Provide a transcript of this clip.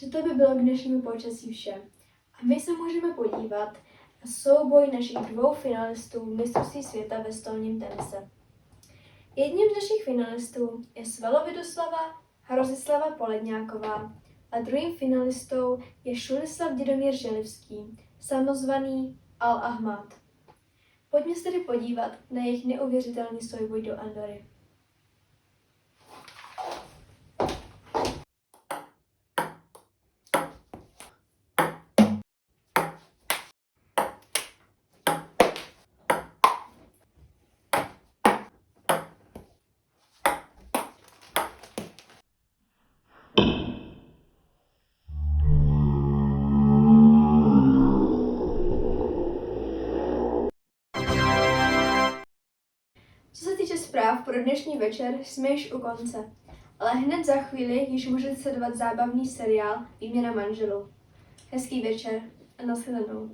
že to by bylo k dnešnímu počasí vše. A my se můžeme podívat na souboj našich dvou finalistů v mistrovství světa ve stolním tenise. Jedním z našich finalistů je Svalovidoslava Hrozislava Poledňáková a druhým finalistou je Šulislav Dědomír Želivský, samozvaný Al-Ahmad. Pojďme se tedy podívat na jejich neuvěřitelný souboj do Andory. Co se týče zpráv pro dnešní večer, jsme již u konce, ale hned za chvíli již můžete sledovat zábavný seriál Výměna manželů. Hezký večer a nashledanou.